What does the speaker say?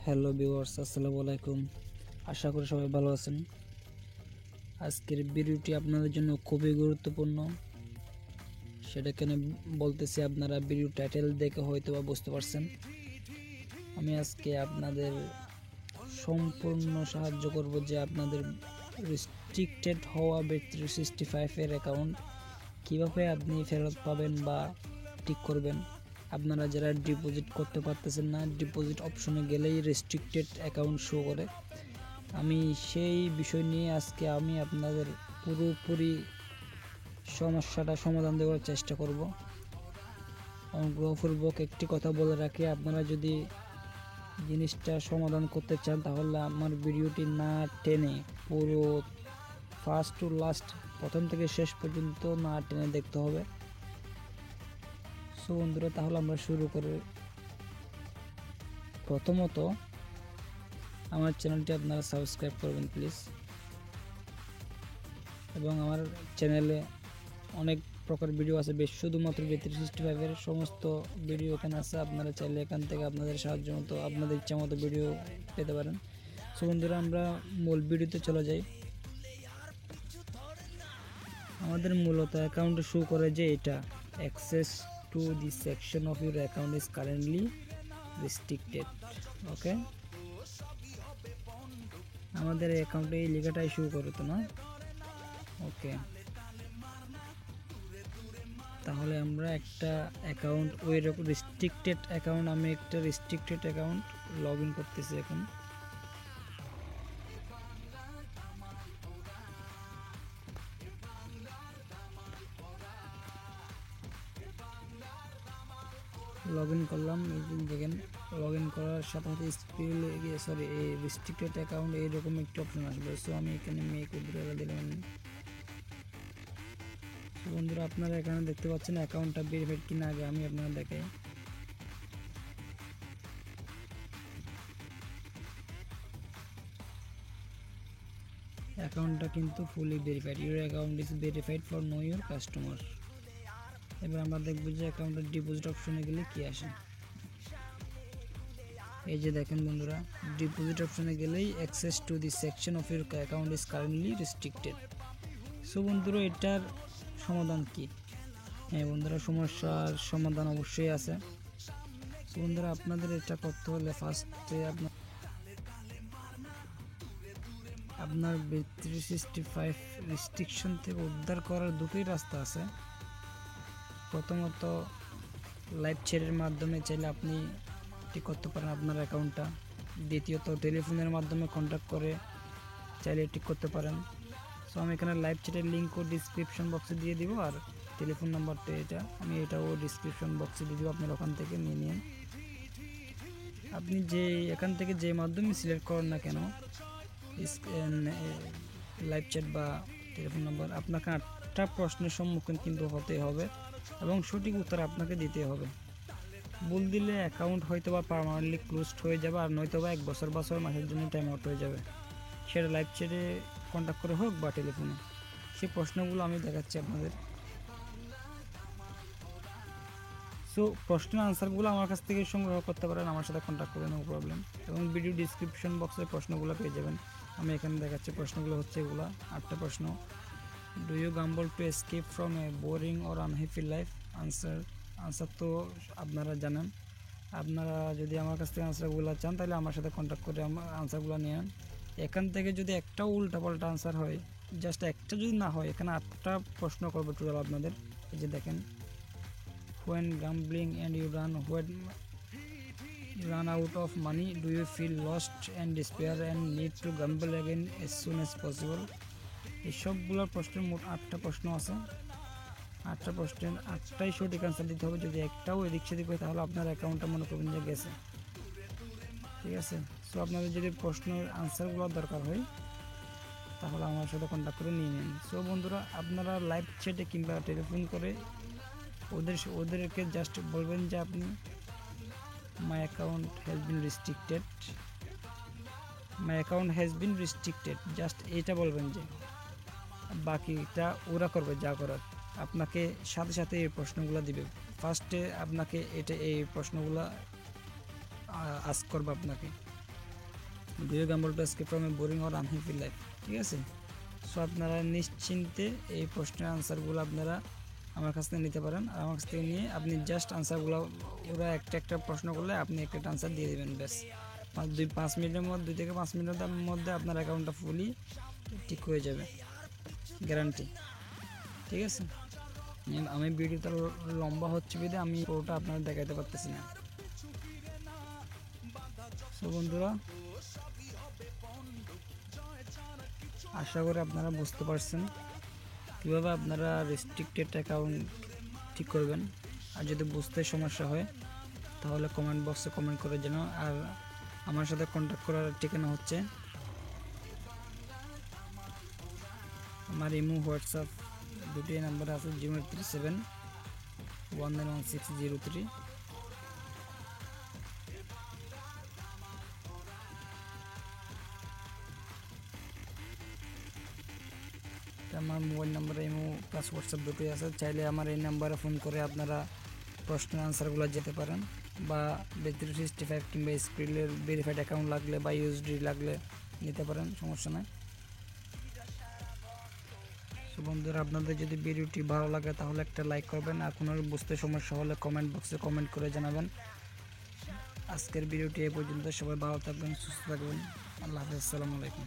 Hello viewers, আসসালামু আলাইকুম। আশা করি সবাই ভালো আছেন। আজকের ভিডিওটি আপনাদের জন্য খুবই গুরুত্বপূর্ণ। সেটা কেন বলতেছি, আপনারা ভিডিও টাইটেল দেখে হয়তো বা বুঝতে পারছেন। আমি আজকে আপনাদের সম্পূর্ণ সাহায্য করব যে আপনাদের রেস্ট্রিক্টেড হওয়া Bet365 এর অ্যাকাউন্ট কীভাবে আপনি ফেরত পাবেন বা ঠিক করবেন। আপনারা যারা ডিপোজিট করতে পারতেছেন না, ডিপোজিট অপশনে গেলেই রেস্ট্রিক্টেড অ্যাকাউন্ট শো করে। আমি সেই বিষয় নিয়ে আজকে আমি আপনাদের পুরোপুরি সমস্যাটা সমাধান দেওয়ার চেষ্টা করব। অনুগ্রহপূর্বক একটি কথা বলে রাখি, আপনারা যদি জিনিসটা সমাধান করতে চান তাহলে আমার ভিডিওটি না টেনে পুরো ফার্স্ট টু লাস্ট, প্রথম থেকে শেষ পর্যন্ত না টেনে দেখতে হবে। সো বন্ধুরা, তাহলে আমরা শুরু করি। প্রথমত আমার চ্যানেলটি আপনারা সাবস্ক্রাইব করবেন প্লিজ, এবং আমার চ্যানেলে অনেক প্রকার ভিডিও আছে, বেশ শুধুমাত্র Bet365 এর সমস্ত ভিডিও এখানে আছে। আপনারা চাইলে এখান থেকে আপনাদের সাহায্য মতো, আপনাদের ইচ্ছা মতো ভিডিও পেতে পারেন। সো বন্ধুরা, আমরা মূল ভিডিওতে চলে যাই। আমাদের মূলত অ্যাকাউন্টে শো করে যে এটা access to the section of your account is currently restricted. Okay, আমাদের অ্যাকাউন্টে এই লেখাটাই শো করে তো না? ওকে, তাহলে আমরা একটা অ্যাকাউন্ট, ওই রকম রেস্ট্রিক্টেড অ্যাকাউন্ট, আমি একটা রেস্ট্রিক্টেড অ্যাকাউন্ট লগ ইন করতেছি এখন। লগ ইন করলাম, এই যে দেখেন লগ ইন করার সাথে সাথে স্ক্রিনে এই রেস্ট্রিক্টেড অ্যাকাউন্ট এইরকম একটি অপশন আসবে। সো আমি এখানে মেক উইথড্রল দিলাম। বন্ধুরা, আপনারা এখানে দেখতে পাচ্ছেন অ্যাকাউন্টটা ভেরিফাইড কিনা, আগে আমি আপনারা দেখাই। অ্যাকাউন্টটা কিন্তু fully verified. Your account is verified for know your customer. এবার আমরা দেখব যে অ্যাকাউন্টের ডিপোজিট অপশনে গেলে কি আসে। এই যে দেখেন বন্ধুরা, ডিপোজিট অপশনে গেলেই access to the section of your account is currently restricted. So বন্ধুরা, এটার সমাধান কি? হ্যাঁ বন্ধুরা, সমস্যার সমাধান অবশ্যই আছে। সো বন্ধুরা, আপনাদের এটা করতে হলে ফার্স্টে আপনার Bet365 রেস্ট্রিকশন থেকে উদ্ধার করার দুটোই রাস্তা আছে। প্রথমত, লাইভ চ্যাটের মাধ্যমে চাইলে আপনি ঠিক করতে পারেন আপনার অ্যাকাউন্টটা। দ্বিতীয়ত, টেলিফোনের মাধ্যমে কন্ট্যাক্ট করে চাইলে ঠিক করতে পারেন। সো আমি এখানে লাইভ চ্যাটের লিঙ্কও ডিসক্রিপশন বক্সে দিয়ে দিব, আর টেলিফোন নাম্বারটা এটাও ডিসক্রিপশন বক্সে দিয়ে দিব, আপনারা ওখান থেকে নিয়ে নিন। আপনি এখান থেকে যে মাধ্যমে সিলেক্ট করেন না কেন, লাইভ চ্যাট বা টেলিফোন নাম্বার, আপনাকে 8টা প্রশ্নের সম্মুখীন কিন্তু হতে হবে এবং সঠিক উত্তর আপনাকে দিতে হবে। ভুল দিলে অ্যাকাউন্ট হয়তো বা পার্মানেন্টলি ক্লোজড হয়ে যাবে, আর নয়তো বা 1 বছর বা 6 মাসের জন্য টাইম আউট হয়ে যাবে, সেটা লাইভ চ্যাটে কন্ট্যাক্ট করে হোক বা টেলিফোনে। সেই প্রশ্নগুলো আমি দেখাচ্ছি আপনাদের। সো প্রশ্নের আনসারগুলো আমার কাছ থেকে সংগ্রহ করতে পারেন, আমার সাথে কন্ট্যাক্ট করে, নো প্রবলেম। এবং ভিডিও ডিসক্রিপশন বক্সে প্রশ্নগুলো পেয়ে যাবেন। আমি এখানে দেখাচ্ছি প্রশ্নগুলো হচ্ছে এগুলো 8টা প্রশ্ন। Do you gamble to escape from a boring or unhappy life? Answer তো আপনারা জানেন। আপনারা যদি আমার কাছ থেকে আনসারগুলো চান তাহলে আমার সাথে কন্ট্যাক্ট করে আমার আনসারগুলো নিয়ে নেন। এখান থেকে যদি একটাও উল্টাপাল্টা আনসার হয়, জাস্ট একটা যদি না হয়, এখানে 8টা প্রশ্ন করবে টোটাল আপনাদের। এই যে দেখেন, when gambling and you run out of money, do you feel lost and despair and need to gamble again as soon as possible? এই সবগুলো প্রশ্নের মোট 8টা প্রশ্ন আছে। 8টা প্রশ্নের 8টাই সঠিক আনসার দিতে হবে। যদি একটাও এদিক সেদিক হয় তাহলে আপনার অ্যাকাউন্টটা মনে করবেন যে গেছে। ঠিক আছে? সো আপনাদের যদি প্রশ্নের আনসারগুলো দরকার হয় তাহলে আমার সাথে কন্ট্যাক্ট করে নিয়ে নিন। সো বন্ধুরা, আপনারা লাইভ চ্যাটে কিংবা টেলিফোন করে ওদেরকে জাস্ট বলবেন যে আপনি my account has been restricted, just এইটা বলবেন। যে বাকিটা ওরা করবে যা করার, আপনাকে সাথে সাথে এই প্রশ্নগুলো দিবে। ফার্স্টে আপনাকে এই প্রশ্নগুলো আস্ক করবে আপনাকে। Do you gamble to escape from a boring or unhappy life, ঠিক আছে। সো আপনারা নিশ্চিন্তে এই প্রশ্নের আনসারগুলো আপনারা আমার কাছ থেকে নিতে পারেন। আর আমার কাছ থেকে নিয়ে আপনি জাস্ট আনসারগুলো, ওরা একটা একটা প্রশ্ন করলে আপনি একটা আনসার দিয়ে দেবেন, ব্যাস 5 মিনিটের মধ্যে, 2 থেকে 5 মিনিটের মধ্যে আপনার অ্যাকাউন্টটা ফুলি ঠিক হয়ে যাবে, গ্যারান্টি, ঠিক আছে। আমি ভিডিওটা লম্বা হচ্ছে বিধে আমি পুরোটা আপনারা দেখাতে পারতেছি না। তো বন্ধুরা, আশা করি আপনারা বুঝতে পারছেন কীভাবে আপনারা রেস্ট্রিক্টেড অ্যাকাউন্ট ঠিক করবেন। আর যদি বুঝতে সমস্যা হয় তাহলে কমেন্ট বক্সে কমেন্ট করে জানান। আর আমার সাথে কন্ট্যাক্ট করার ঠিকানা হচ্ছে আমার ইমো হোয়াটসঅ্যাপ দুটি নাম্বার আছে, 037191603। আমার মোবাইল নাম্বারে ইমো প্লাস হোয়াটসঅ্যাপ দুটোই আছে। চাইলে আমার এই নাম্বারে ফোন করে আপনারা প্রশ্নের আনসারগুলো যেতে পারেন, বা Bet365 কিংবা স্ক্রিলের ভেরিফাইড অ্যাকাউন্ট লাগলে বা ইউএসডি লাগলে নিতে পারেন, সমস্যা নাই। সো বন্ধুরা, আপনাদের যদি ভিডিওটি ভালো লাগে তাহলে একটা লাইক করবেন, আর কোনো বুঝতে সমস্যা হলে কমেন্ট বক্সে কমেন্ট করে জানাবেন। আজকের ভিডিওটি এই পর্যন্ত। সবাই ভালো থাকবেন, সুস্থ থাকবেন। আল্লাহ হাফেজ, আসসালামু আলাইকুম।